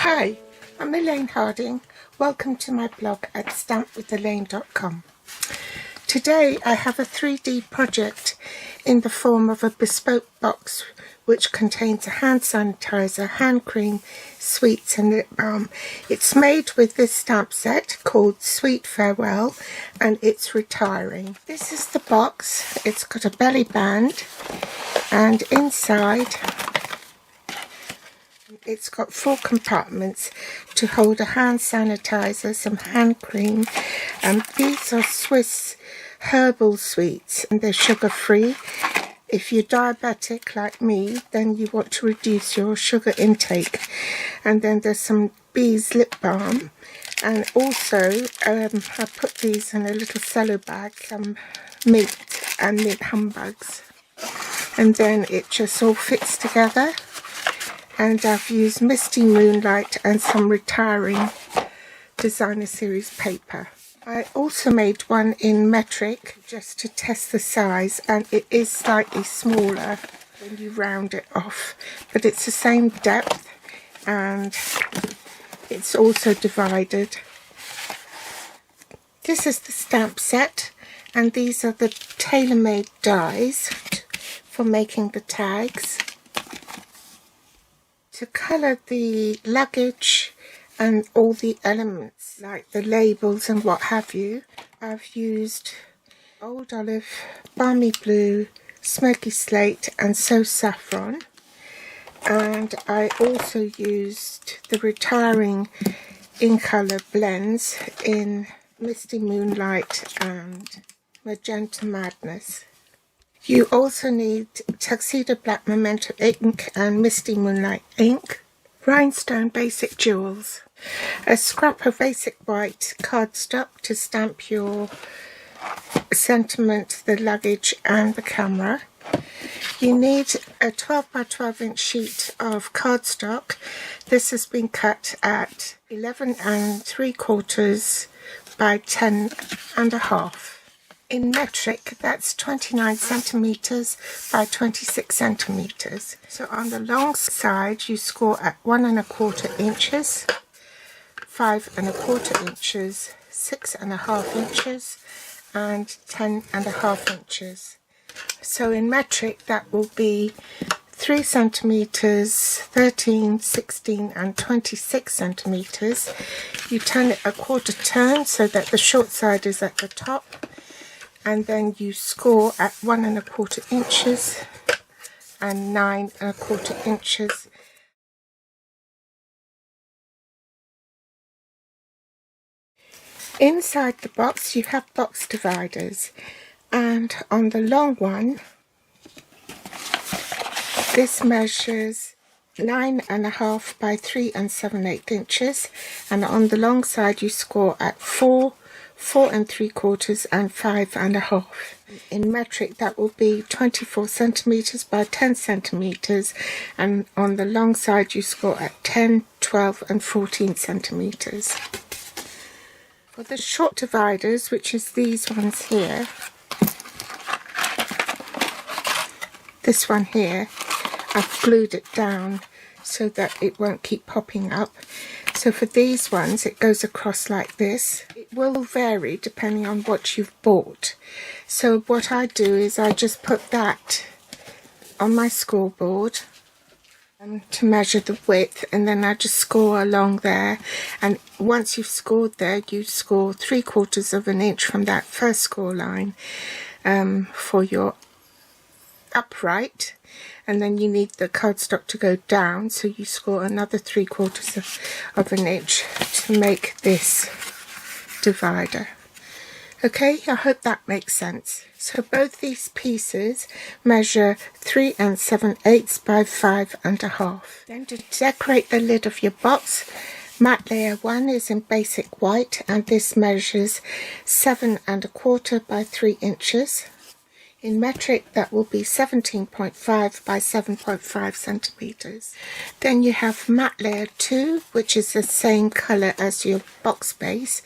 Hi, I'm Elaine Harding. Welcome to my blog at stampwithelaine.com. Today I have a 3D project in the form of a bespoke box which contains a hand sanitizer, hand cream, sweets and lip balm. It's made with this stamp set called Sweet Farewell and it's retiring. This is the box. It's got a belly band and inside it's got 4 compartments to hold a hand sanitizer, some hand cream, and these are Swiss herbal sweets and they're sugar free. If you're diabetic like me, then you want to reduce your sugar intake. And then there's some bees lip balm, and also I put these in a little cello bag, some mint and mint humbugs, and then it just all fits together. And I've used Misty Moonlight and some retiring designer series paper. I also made one in metric just to test the size, and it is slightly smaller when you round it off, but it's the same depth and it's also divided. This is the stamp set, and these are the tailor-made dies for making the tags. To colour the luggage and all the elements like the labels and what have you, I've used Old Olive, Balmy Blue, Smoky Slate and So Saffron, and I also used the retiring in colour blends in Misty Moonlight and Magenta Madness. You also need Tuxedo Black Memento ink and Misty Moonlight ink, rhinestone basic jewels, a scrap of basic white cardstock to stamp your sentiment, the luggage and the camera. You need a 12 by 12 inch sheet of cardstock. This has been cut at 11 3/4 by 10 1/2. In metric, that's 29 centimeters by 26 centimeters. So on the long side, you score at 1 1/4 inches, 5 1/4 inches, 6 1/2 inches, and 10 1/2 inches. So in metric, that will be 3 centimeters, 13, 16, and 26 centimeters. You turn it a quarter turn so that the short side is at the top. And then you score at 1 1/4 inches and 9 1/4 inches. Inside the box you have box dividers, and on the long one this measures 9 1/2 by 3 7/8 inches, and on the long side you score at 4 3/4 and 5 1/2. In metric that will be 24 centimeters by 10 centimeters, and on the long side you score at 10, 12 and 14 centimeters. For the short dividers, which is these ones here, this one here, I've glued it down so that it won't keep popping up. So for these ones it goes across like this. It will vary depending on what you've bought. So what I do is I just put that on my scoreboard to measure the width, and then I just score along there, and once you've scored there you score 3/4 inch from that first score line for your upright, and then you need the cardstock to go down, so you score another 3/4 inch to make this divider. Okay, I hope that makes sense. So both these pieces measure 3 7/8 by 5 1/2. Then to decorate the lid of your box, matte layer 1 is in basic white, and this measures 7 1/4 by 3 inches. In metric that will be 17.5 by 7.5 centimeters. Then you have matte layer 2, which is the same color as your box base.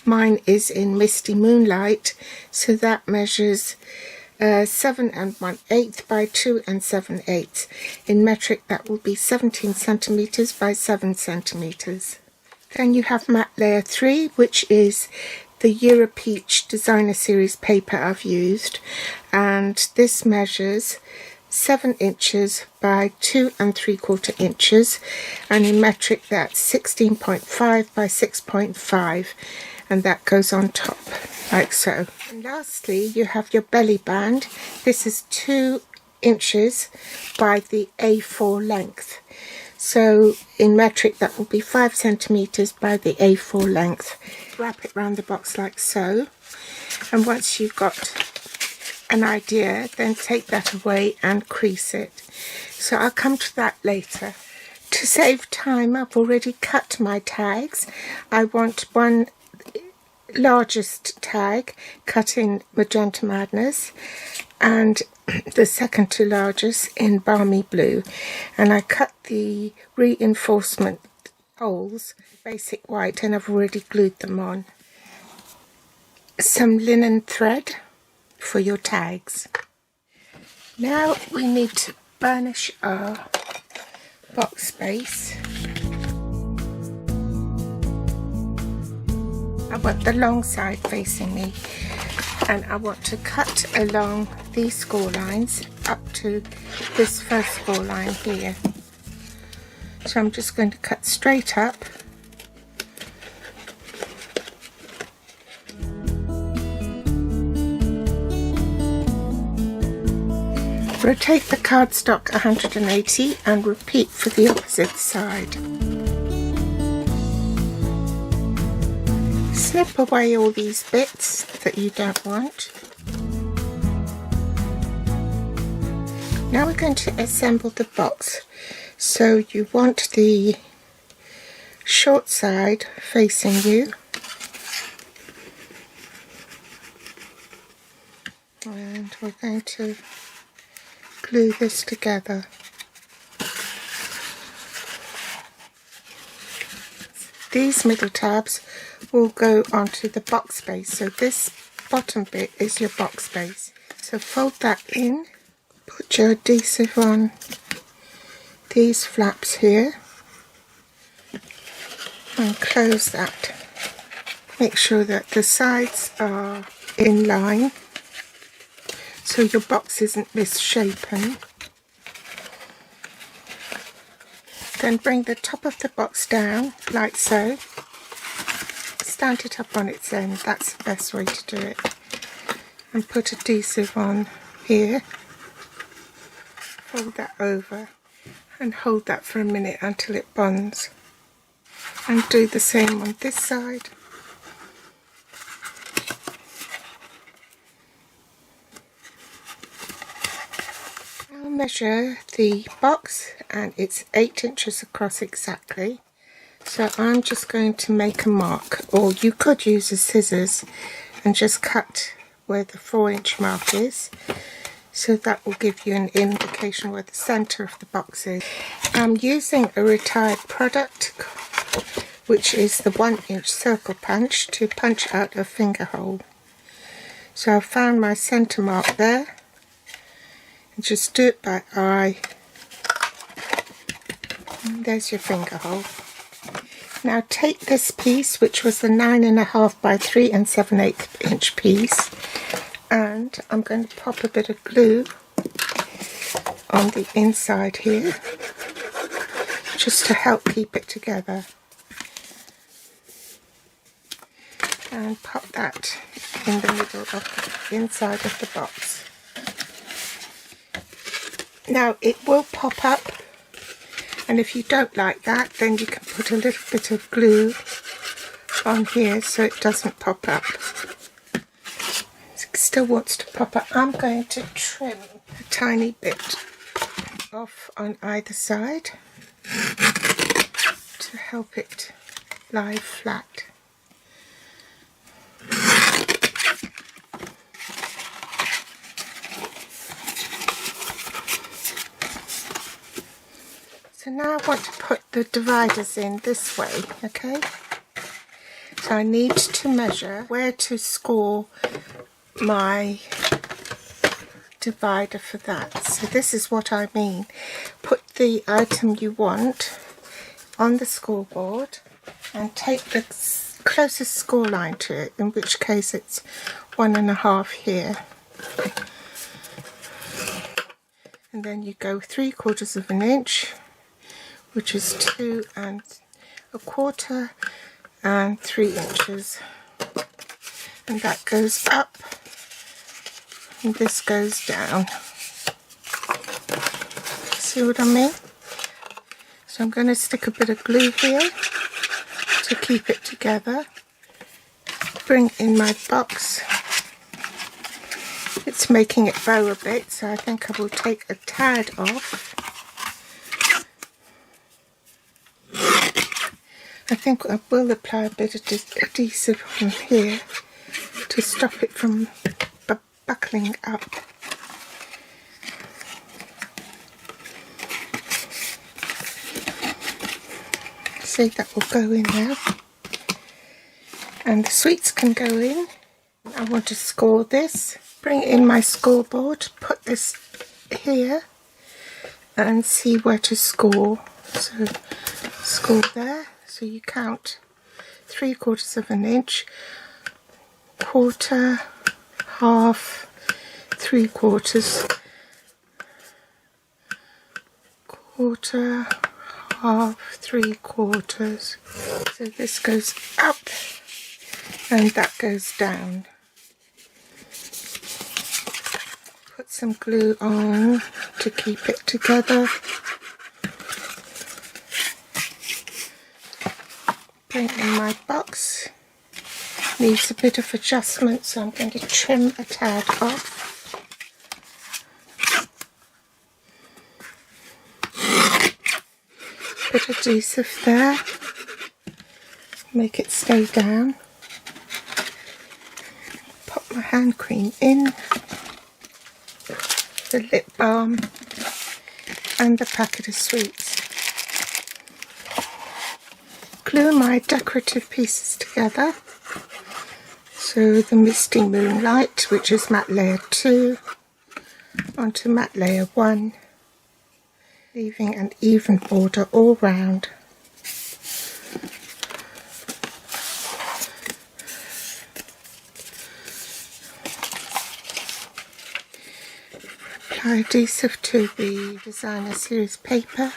Mine is in Misty Moonlight, so that measures 7 1/8 by 2 7/8. In metric that will be 17 centimeters by 7 centimeters. Then you have matte layer 3, which is the Europeach Designer Series paper I've used, and this measures 7 inches by 2 3/4 inches, and in metric that's 16.5 by 6.5, and that goes on top like so. And lastly, you have your belly band. This is 2 inches by the A4 length. So in metric that will be 5 centimeters by the A4 length. Wrap it around the box like so, and once you've got an idea, then take that away and crease it. So I'll come to that later. To save time, I've already cut my tags. I want one largest tag cut in Magenta Madness and the second to largest in Balmy Blue, and I cut the reinforcement holes basic white, and I've already glued them on. Some linen thread for your tags. Now we need to burnish our box base. I want the long side facing me, and I want to cut along these score lines up to this first score line here. So I'm just going to cut straight up. Rotate the cardstock 180 and repeat for the opposite side. Snip away all these bits that you don't want. Now we're going to assemble the box. So you want the short side facing you, and we're going to glue this together. These middle tabs will go onto the box base, so this bottom bit is your box base. So fold that in, put your adhesive on these flaps here and close that. Make sure that the sides are in line so your box isn't misshapen. Then bring the top of the box down like so. Stand it up on its end, that's the best way to do it. And put adhesive on here. Fold that over and hold that for a minute until it bonds. And do the same on this side. I'll measure the box, and it's 8 inches across exactly. So I'm just going to make a mark, or you could use a scissors and just cut where the 4-inch mark is. So that will give you an indication where the centre of the box is. I'm using a retired product, which is the 1-inch circle punch, to punch out a finger hole. So I've found my centre mark there, and just do it by eye. And there's your finger hole. Now take this piece, which was the 9.5 by 3 7/8 inch piece, and I'm going to pop a bit of glue on the inside here just to help keep it together, and pop that in the middle of the inside of the box. Now it will pop up, and if you don't like that, then you can put a little bit of glue on here so it doesn't pop up. It still wants to pop up. I'm going to trim a tiny bit off on either side to help it lie flat. So now I want to put the dividers in this way, okay? So I need to measure where to score my divider for that. So this is what I mean. Put the item you want on the scoreboard and take the closest score line to it, in which case it's 1.5 here. And then you go 3/4 of an inch, which is 2.25 and 3 inches. And that goes up and this goes down. See what I mean? So I'm going to stick a bit of glue here to keep it together. Bring in my box. It's making it bow a bit, so I think I will take a tad off. I think I will apply a bit of adhesive on here to stop it from buckling up. See, that will go in now. And the sweets can go in. I want to score this. Bring in my scoreboard, put this here and see where to score. So score there. So you count 3/4 of an inch, 1/4, 1/2, 3/4, 1/4, 1/2, 3/4. So this goes up and that goes down. Put some glue on to keep it together. Bring in my box. Needs a bit of adjustment, so I'm going to trim a tad off. Bit of adhesive there. Make it stay down. Pop my hand cream in. The lip balm and the packet of sweets. Glue my decorative pieces together. So the Misty Moonlight, which is matte layer 2, onto matte layer 1, leaving an even border all round. Apply adhesive to the designer series paper.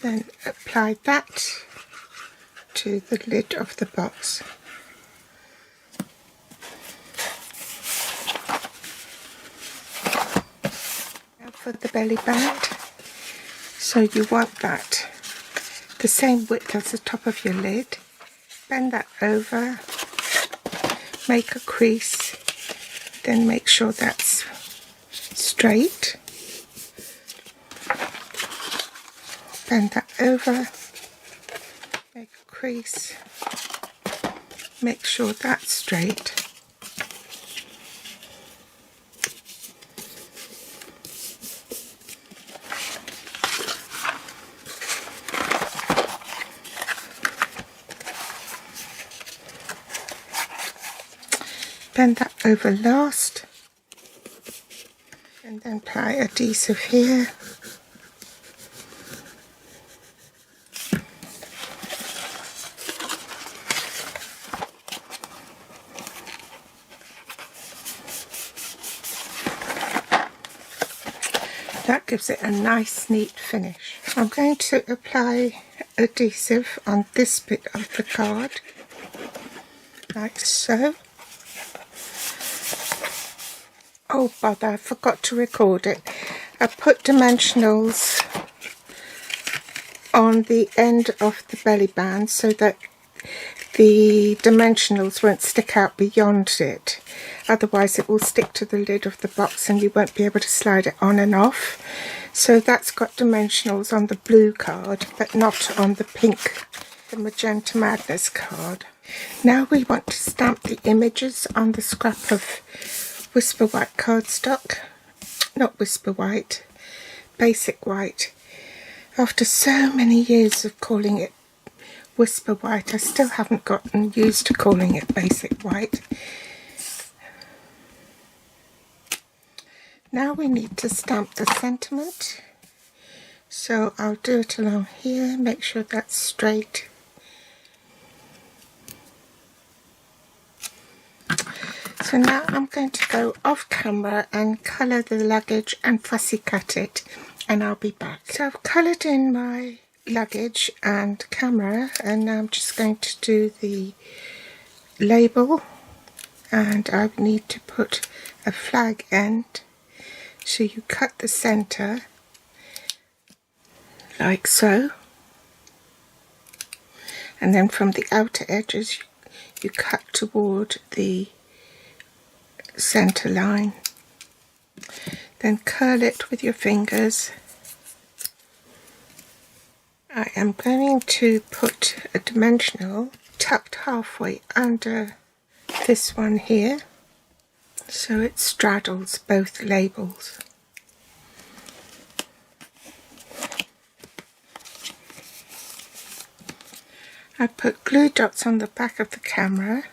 Then apply that to the lid of the box. Now for the belly band. So you want that the same width as the top of your lid. Bend that over, make a crease, then make sure that's straight. Bend that over, make a crease, make sure that's straight. Bend that over last, and then apply adhesive here. That gives it a nice neat finish. I'm going to apply adhesive on this bit of the card, like so. Oh bother, I forgot to record it. I put dimensionals on the end of the belly band so that the dimensionals won't stick out beyond it. Otherwise it will stick to the lid of the box and you won't be able to slide it on and off. So that's got dimensionals on the blue card, but not on the pink, the Magenta Madness card. Now we want to stamp the images on the scrap of Whisper White cardstock. Not Whisper White, Basic White. After so many years of calling it Whisper White. I still haven't gotten used to calling it Basic White. Now we need to stamp the sentiment. So I'll do it along here, make sure that's straight. So now I'm going to go off camera and colour the luggage and fussy cut it, and I'll be back. So I've coloured in my luggage and camera, and now I'm just going to do the label, and I need to put a flag end. So you cut the centre like so, and then from the outer edges you cut toward the centre line. Then curl it with your fingers. I am going to put a dimensional tucked halfway under this one here, so it straddles both labels. I put glue dots on the back of the camera.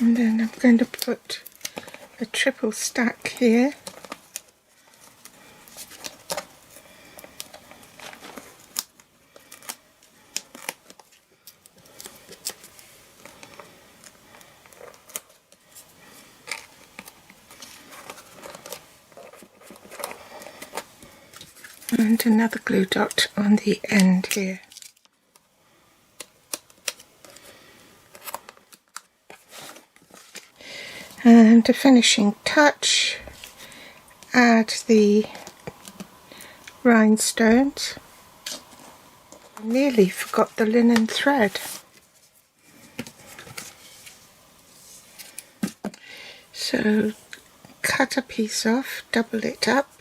And then I'm going to put a triple stack here. And another glue dot on the end here. And a finishing touch, add the rhinestones. I nearly forgot the linen thread. So cut a piece off, double it up,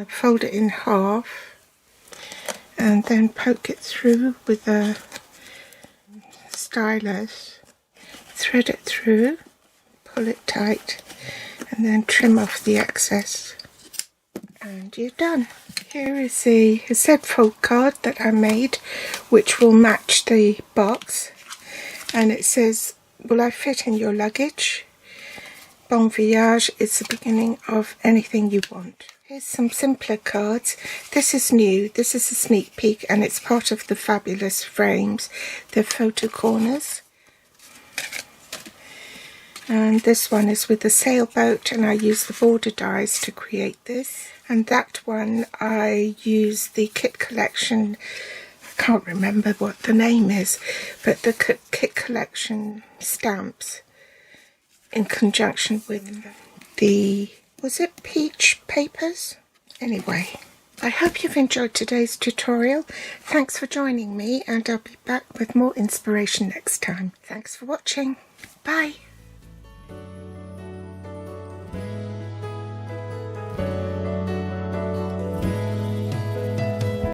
fold it in half, and then poke it through with a stylus, thread it through, pull it tight, and then trim off the excess, and you're done. Here is the Z-fold card that I made, which will match the box, and it says, "Will I fit in your luggage? Bon voyage is the beginning of anything you want." Here's some simpler cards. This is new, this is a sneak peek, and it's part of the fabulous frames, the photo corners. And this one is with the sailboat, and I use the border dies to create this. And that one I use the Kit Collection, I can't remember what the name is, but the Kit Collection stamps in conjunction with the, was it peach papers? Anyway, I hope you've enjoyed today's tutorial. Thanks for joining me, and I'll be back with more inspiration next time. Thanks for watching. Bye.